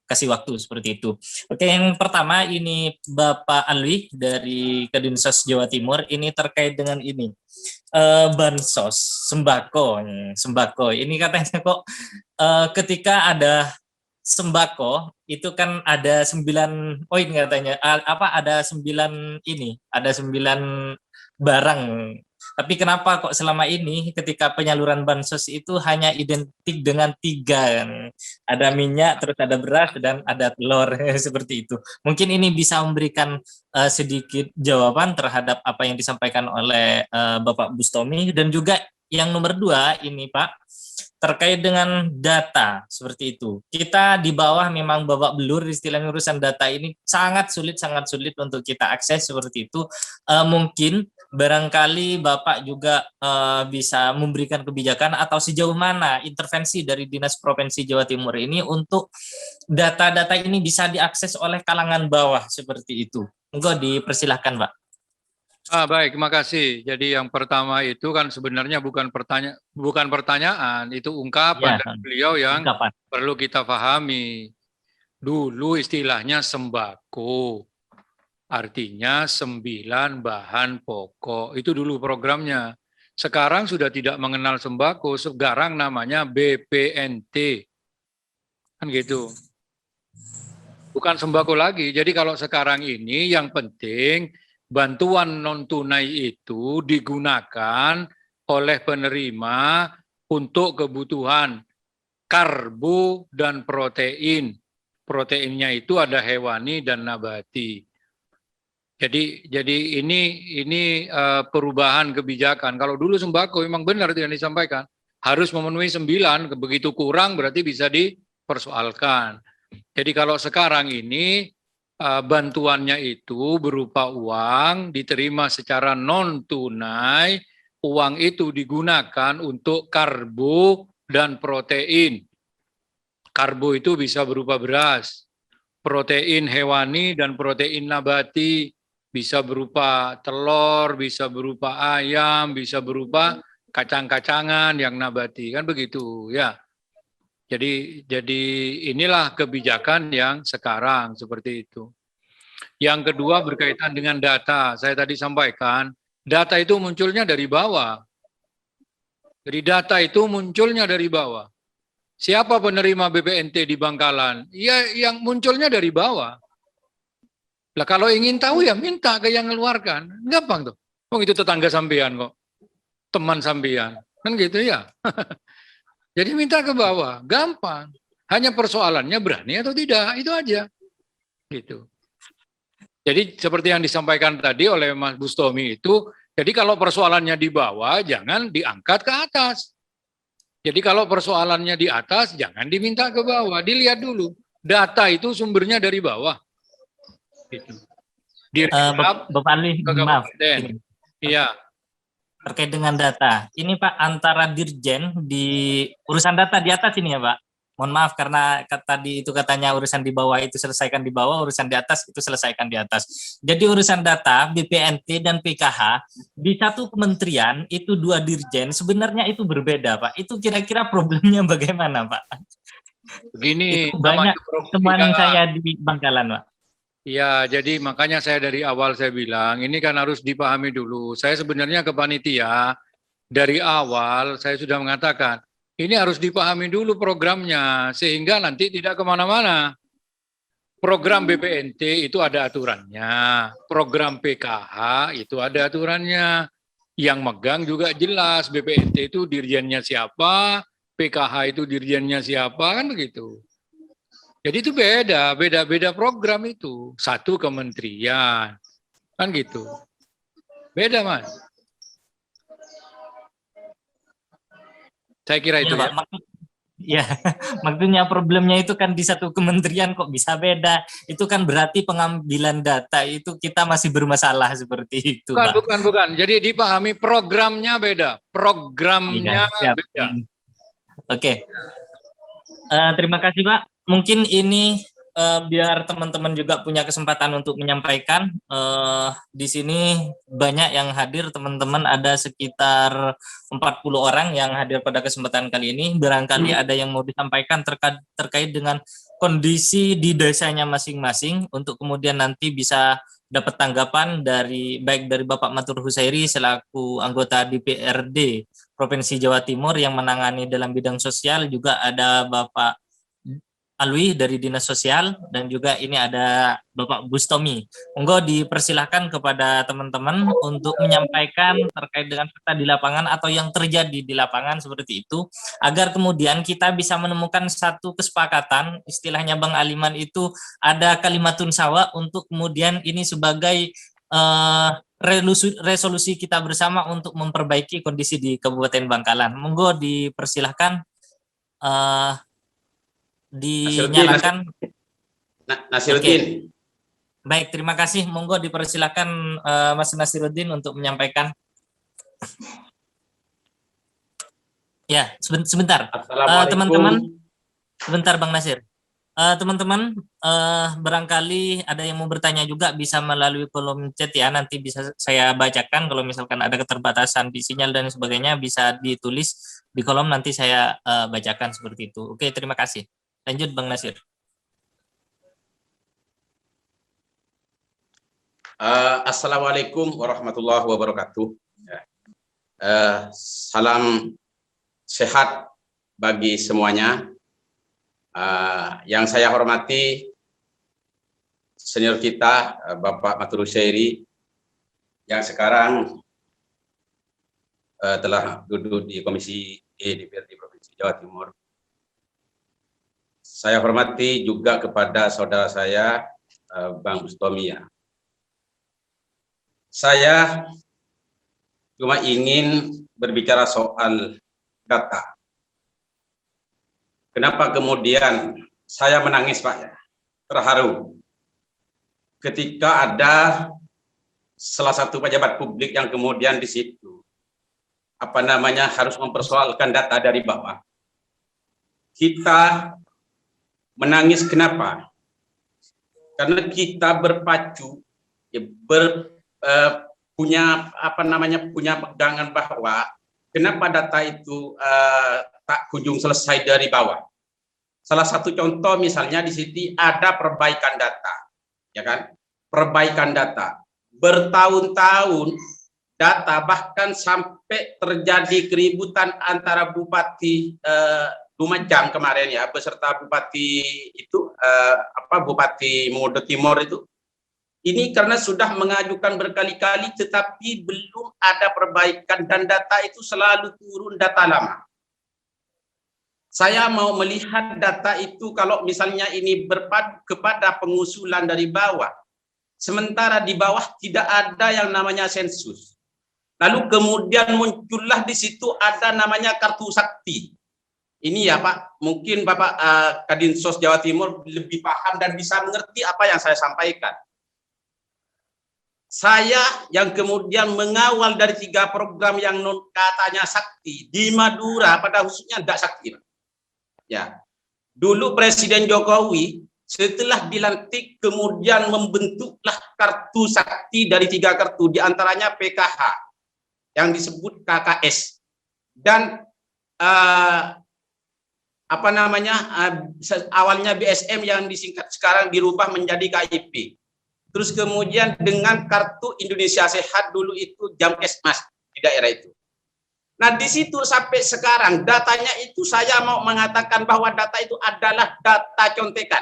kasih waktu seperti itu. Oke, yang pertama ini Bapak Alwi dari Kedinsos Jawa Timur, ini terkait dengan ini bansos sembako. Ini katanya kok ketika ada sembako itu kan ada 9 poin katanya, ada 9 barang. Tapi kenapa kok selama ini ketika penyaluran bansos itu hanya identik dengan 3, ada minyak, terus ada beras, dan ada telur seperti itu. Mungkin ini bisa memberikan sedikit jawaban terhadap apa yang disampaikan oleh Bapak Bustomi. Dan juga yang nomor 2 ini Pak, terkait dengan data seperti itu. Kita di bawah memang babak belur, istilahnya urusan data ini sangat sulit untuk kita akses seperti itu. Mungkin barangkali Bapak juga bisa memberikan kebijakan atau sejauh mana intervensi dari Dinas Provinsi Jawa Timur ini untuk data-data ini bisa diakses oleh kalangan bawah seperti itu. Monggo dipersilahkan, Pak. Baik, terima kasih. Jadi yang pertama itu kan sebenarnya bukan pertanyaan, itu ungkapan Ya, dari beliau yang ungkapan. perlu kita pahami. Dulu istilahnya sembako, artinya 9 bahan pokok. Itu dulu programnya. Sekarang sudah tidak mengenal sembako, sekarang namanya BPNT. Kan gitu. Bukan sembako lagi. Jadi kalau sekarang ini yang penting bantuan non tunai itu digunakan oleh penerima untuk kebutuhan karbo dan protein. Proteinnya itu ada hewani dan nabati. Jadi ini perubahan kebijakan. Kalau dulu sembako memang benar yang disampaikan, harus memenuhi 9, begitu kurang berarti bisa dipersoalkan. Jadi kalau sekarang ini bantuannya itu berupa uang, diterima secara non tunai, uang itu digunakan untuk karbo dan protein. Karbo itu bisa berupa beras, protein hewani dan protein nabati, bisa berupa telur, bisa berupa ayam, bisa berupa kacang-kacangan yang nabati, kan begitu ya. Jadi inilah kebijakan yang sekarang seperti itu. Yang kedua berkaitan dengan data. Saya tadi sampaikan, data itu munculnya dari bawah. Jadi data itu munculnya dari bawah. Siapa penerima BPNT di Bangkalan? Ya yang munculnya dari bawah. Lah kalau ingin tahu ya minta ke yang mengeluarkan. Gampang tuh. Oh itu tetangga sampean kok. Teman sampean. Kan gitu ya. Jadi minta ke bawah, gampang. Hanya persoalannya berani atau tidak, itu aja. Gitu. Jadi seperti yang disampaikan tadi oleh Mas Bustomi itu, jadi kalau persoalannya di bawah, jangan diangkat ke atas. Jadi kalau persoalannya di atas, jangan diminta ke bawah. Dilihat dulu, data itu sumbernya dari bawah. Gitu. Bapak Ali, maaf. Iya. Terkait dengan data, ini Pak antara Dirjen di urusan data di atas ini ya Pak. Mohon maaf karena tadi itu katanya urusan di bawah itu selesaikan di bawah, urusan di atas itu selesaikan di atas. Jadi urusan data BPNT dan PKH di satu kementerian itu 2 dirjen, sebenarnya itu berbeda Pak. Itu kira-kira problemnya bagaimana Pak? Begini, itu banyak teman saya di Bangkalan Pak. Ya, jadi makanya saya dari awal saya bilang, ini kan harus dipahami dulu. Saya sebenarnya ke panitia, dari awal saya sudah mengatakan, ini harus dipahami dulu programnya, sehingga nanti tidak kemana-mana. Program BPNT itu ada aturannya, program PKH itu ada aturannya. Yang megang juga jelas, BPNT itu dirjennya siapa, PKH itu dirjennya siapa, kan begitu. Jadi itu beda program itu. Satu kementerian. Kan gitu. Beda, Mas. Saya kira itu ya. Ya, maksudnya problemnya itu kan di satu kementerian kok bisa beda. Itu kan berarti pengambilan data itu kita masih bermasalah seperti itu, Pak. Bukan. Jadi dipahami programnya beda. Programnya beda. Oke. Terima kasih, Pak. Mungkin ini biar teman-teman juga punya kesempatan untuk menyampaikan. Di sini banyak yang hadir, teman-teman, ada sekitar 40 orang yang hadir pada kesempatan kali ini. Barangkali ada yang mau disampaikan terkait dengan kondisi di desanya masing-masing, untuk kemudian nanti bisa dapat tanggapan baik dari Bapak Matur Husairi selaku anggota DPRD Provinsi Jawa Timur yang menangani dalam bidang sosial, juga ada Bapak Alwi dari Dinas Sosial, dan juga ini ada Bapak Bustomi. Monggo dipersilahkan kepada teman-teman untuk menyampaikan terkait dengan fakta di lapangan atau yang terjadi di lapangan seperti itu, agar kemudian kita bisa menemukan satu kesepakatan. Istilahnya Bang Aliman itu ada kalimatun sawa, untuk kemudian ini sebagai resolusi kita bersama untuk memperbaiki kondisi di Kabupaten Bangkalan. Monggo dipersilahkan. Dinyalakan. Nasiruddin. Baik, terima kasih. Monggo dipersilakan Mas Nasiruddin untuk menyampaikan. Ya, sebentar. Teman-teman, sebentar Bang Nasir. Teman-teman, barangkali ada yang mau bertanya juga bisa melalui kolom chat ya, nanti bisa saya bacakan. Kalau misalkan ada keterbatasan di sinyal dan sebagainya bisa ditulis di kolom, nanti saya bacakan seperti itu. Oke, terima kasih. Lanjut Bang Nasir. Assalamualaikum warahmatullahi wabarakatuh. Salam sehat bagi semuanya. Yang saya hormati senior kita Bapak Matur Husseiri yang sekarang telah duduk di Komisi E DPRD Provinsi Jawa Timur. Saya hormati juga kepada saudara saya Bang Bustomia. Saya cuma ingin berbicara soal data. Kenapa kemudian saya menangis, Pak, ya, terharu ketika ada salah satu pejabat publik yang kemudian di situ harus mempersoalkan data dari bawah. Kita menangis kenapa? Karena kita berpacu ya, punya pegangan bahwa kenapa data itu tak kunjung selesai dari bawah. Salah satu contoh misalnya di sini ada perbaikan data, ya kan? Perbaikan data bertahun-tahun, data bahkan sampai terjadi keributan antara Bupati Lumajang kemarin ya beserta Bupati itu Bupati Modo Timur itu. Ini karena sudah mengajukan berkali-kali tetapi belum ada perbaikan dan data itu selalu turun data lama. Saya mau melihat data itu kalau misalnya ini berpadu kepada pengusulan dari bawah. Sementara di bawah tidak ada yang namanya sensus. Lalu kemudian muncullah di situ ada namanya kartu sakti. Ini ya Pak, mungkin Bapak Kadinsos Jawa Timur lebih paham dan bisa mengerti apa yang saya sampaikan. Saya yang kemudian mengawal dari 3 program yang katanya sakti di Madura pada khususnya tidak sakti. Ya, dulu Presiden Jokowi setelah dilantik kemudian membentuklah kartu sakti dari 3 kartu, diantaranya PKH yang disebut KKS dan awalnya BSM yang disingkat sekarang dirubah menjadi KIP. Terus kemudian dengan kartu Indonesia Sehat dulu itu Jamkesmas di daerah itu. Nah di situ sampai sekarang datanya itu saya mau mengatakan bahwa data itu adalah data contekan.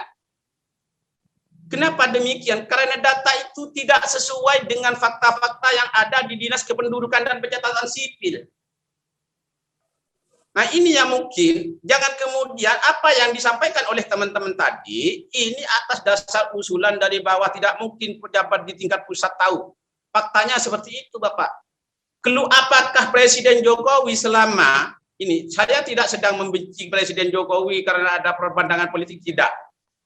Kenapa demikian? Karena data itu tidak sesuai dengan fakta-fakta yang ada di Dinas Kependudukan dan Pencatatan Sipil. Nah ini yang mungkin, jangan kemudian apa yang disampaikan oleh teman-teman tadi, ini atas dasar usulan dari bawah, tidak mungkin pejabat di tingkat pusat tahu. Faktanya seperti itu Bapak. Apakah Presiden Jokowi selama ini, saya tidak sedang membenci Presiden Jokowi karena ada perpandangan politik, tidak.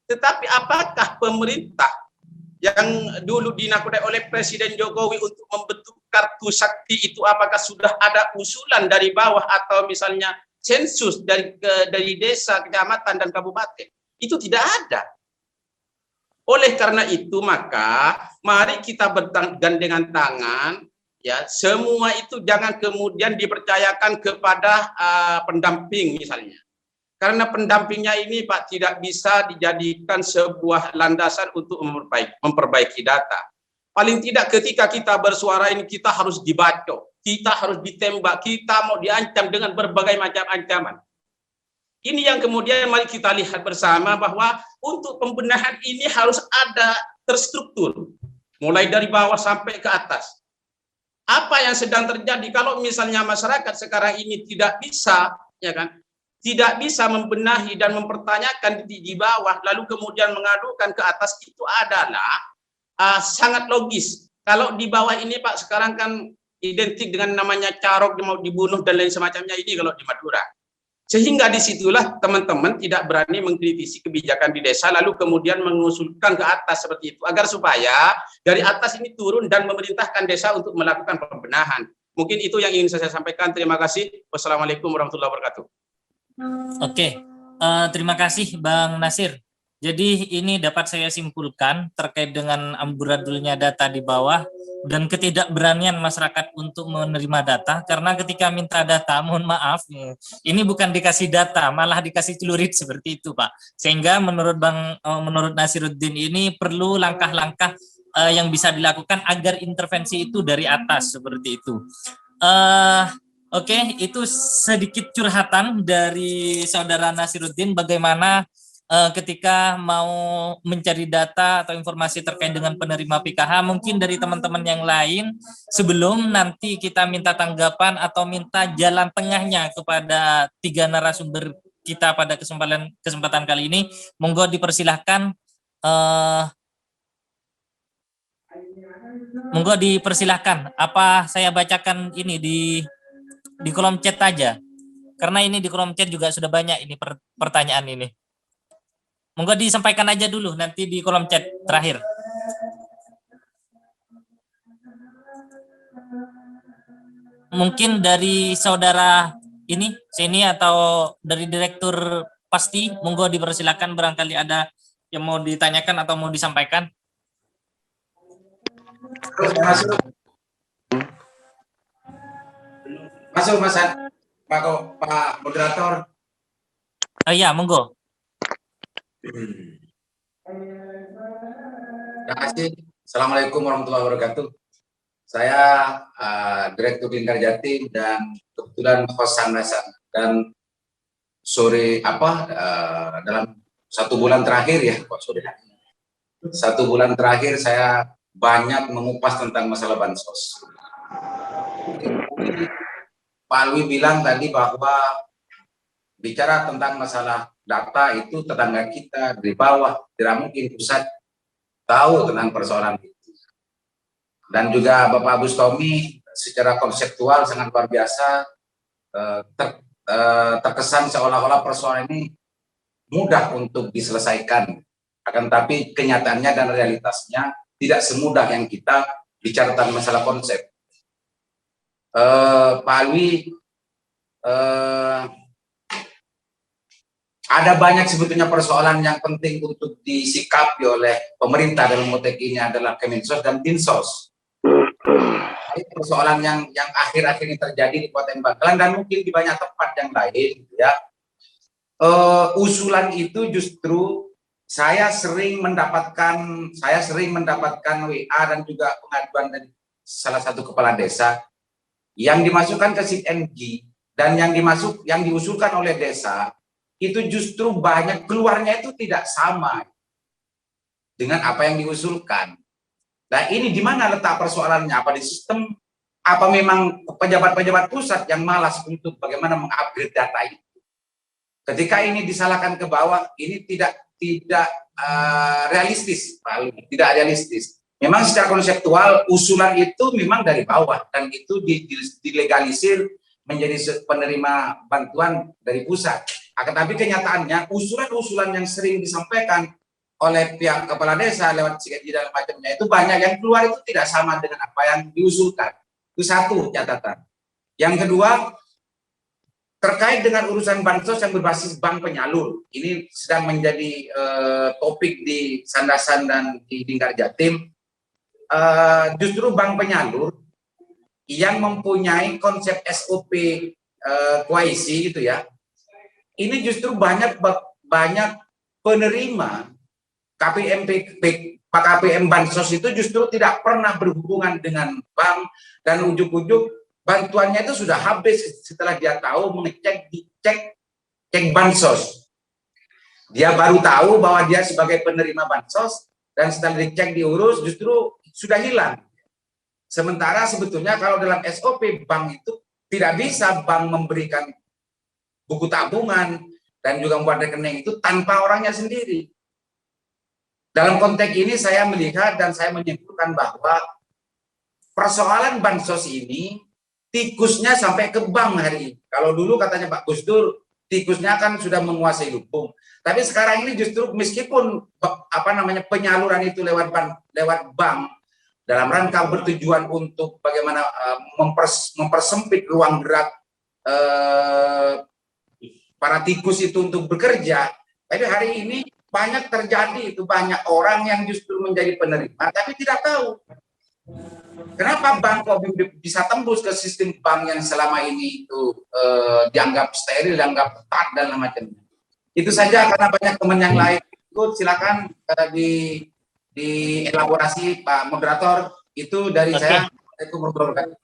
Tetapi apakah pemerintah yang dulu dinakodai oleh Presiden Jokowi untuk membentuk kartu sakti itu apakah sudah ada usulan dari bawah atau misalnya sensus dari desa, kecamatan, dan kabupaten? Itu tidak ada. Oleh karena itu maka mari kita bergandengan tangan, ya semua itu jangan kemudian dipercayakan kepada pendamping misalnya. Karena pendampingnya ini Pak tidak bisa dijadikan sebuah landasan untuk memperbaiki data. Paling tidak ketika kita bersuara ini kita harus dibacok, kita harus ditembak, kita mau diancam dengan berbagai macam ancaman. Ini yang kemudian mari kita lihat bersama bahwa untuk pembenahan ini harus ada terstruktur, mulai dari bawah sampai ke atas. Apa yang sedang terjadi kalau misalnya masyarakat sekarang ini tidak bisa, ya kan, tidak bisa membenahi dan mempertanyakan di bawah, lalu kemudian mengadukan ke atas, itu adalah sangat logis. Kalau di bawah ini Pak sekarang kan identik dengan namanya carok, mau dibunuh dan lain semacamnya ini kalau di Madura. Sehingga disitulah teman-teman tidak berani mengkritisi kebijakan di desa, lalu kemudian mengusulkan ke atas seperti itu, agar supaya dari atas ini turun dan memerintahkan desa untuk melakukan pembenahan. Mungkin itu yang ingin saya sampaikan. Terima kasih. Wassalamualaikum warahmatullahi wabarakatuh. Oke, terima kasih Bang Nasir. Jadi ini dapat saya simpulkan terkait dengan amburadulnya data di bawah dan ketidakberanian masyarakat untuk menerima data, karena ketika minta data, mohon maaf, ini bukan dikasih data, malah dikasih celurit seperti itu, Pak. Sehingga menurut menurut Nasiruddin ini perlu langkah-langkah yang bisa dilakukan agar intervensi itu dari atas seperti itu. Oke, itu sedikit curhatan dari saudara Nasiruddin bagaimana ketika mau mencari data atau informasi terkait dengan penerima PKH. Mungkin dari teman-teman yang lain, sebelum nanti kita minta tanggapan atau minta jalan tengahnya kepada 3 narasumber kita pada kesempatan kali ini, monggo dipersilahkan. Monggo dipersilahkan. Apa saya bacakan ini di kolom chat aja? Karena ini di kolom chat juga sudah banyak ini pertanyaan ini. Monggo disampaikan aja dulu nanti di kolom chat terakhir. Mungkin dari saudara sini atau dari direktur pasti, monggo dipersilakan, barangkali ada yang mau ditanyakan atau mau disampaikan. Masuk Mas Pak Moderator. Iya, monggo. Terima kasih. Assalamualaikum warahmatullahi wabarakatuh. Saya Direktur Lingkar Jatim dan kebetulan host Sandasan, dan dalam 1 bulan terakhir ya, kok sore. 1 bulan terakhir saya banyak mengupas tentang masalah bansos. Pak Alwi bilang tadi bahwa bicara tentang masalah data itu tetangga kita di bawah, tidak mungkin pusat tahu tentang persoalan itu. Dan juga Bapak Bustomi secara konseptual sangat luar biasa, terkesan seolah-olah persoalan ini mudah untuk diselesaikan. Akan tapi kenyataannya dan realitasnya tidak semudah yang kita bicara tentang masalah konsep. Pak Alwi, ada banyak sebetulnya persoalan yang penting untuk disikapi oleh pemerintah, dalam konteks ini adalah Kemensos dan Dinsos. Persoalan yang akhir-akhir ini terjadi di Kabupaten Bangkalan dan mungkin di banyak tempat yang lain, ya. Usulan itu justru saya sering mendapatkan WA dan juga pengaduan dari salah satu kepala desa yang dimasukkan ke SIP-MG dan yang diusulkan oleh desa itu justru banyak keluarnya itu tidak sama dengan apa yang diusulkan. Nah, ini di mana letak persoalannya? Apa di sistem? Apa memang pejabat-pejabat pusat yang malas untuk bagaimana mengupgrade data itu? Ketika ini disalahkan ke bawah, ini tidak realistis, tidak realistis. Memang secara konseptual usulan itu memang dari bawah dan itu dilegalisir menjadi penerima bantuan dari pusat. Akan tapi kenyataannya usulan-usulan yang sering disampaikan oleh pihak kepala desa lewat CKJ dan macamnya itu banyak yang keluar itu tidak sama dengan apa yang diusulkan. Itu satu catatan. Yang kedua, terkait dengan urusan bansos yang berbasis bank penyalur, ini sedang menjadi topik di Sandasan dan di Lingkar Jatim. Justru bank penyalur yang mempunyai konsep SOP koalisi gitu ya, ini justru banyak penerima KPM bansos itu justru tidak pernah berhubungan dengan bank dan ujuk-ujuk bantuannya itu sudah habis setelah dia tahu cek bansos. Dia baru tahu bahwa dia sebagai penerima bansos dan setelah dicek diurus justru sudah hilang. Sementara sebetulnya kalau dalam SOP bank itu tidak bisa bank memberikan buku tabungan dan juga membuat rekening itu tanpa orangnya sendiri. Dalam konteks ini saya melihat dan saya menyimpulkan bahwa persoalan bansos ini tikusnya sampai ke bank hari ini. Kalau dulu katanya Pak Gus Dur, tikusnya kan sudah menguasai lumbung. Tapi sekarang ini justru meskipun penyaluran itu lewat bank dalam rangka bertujuan untuk bagaimana mempersempit ruang gerak para tikus itu untuk bekerja. Tapi hari ini banyak terjadi itu, banyak orang yang justru menjadi penerima tapi tidak tahu. Kenapa Bank Kodim bisa tembus ke sistem bank yang selama ini itu dianggap steril, dianggap ketat dan macamnya. Itu saja, karena banyak teman yang lain ikut, silakan di elaborasi Pak Moderator. Itu dari saya. Assalamualaikum warahmatullahi wabarakatuh.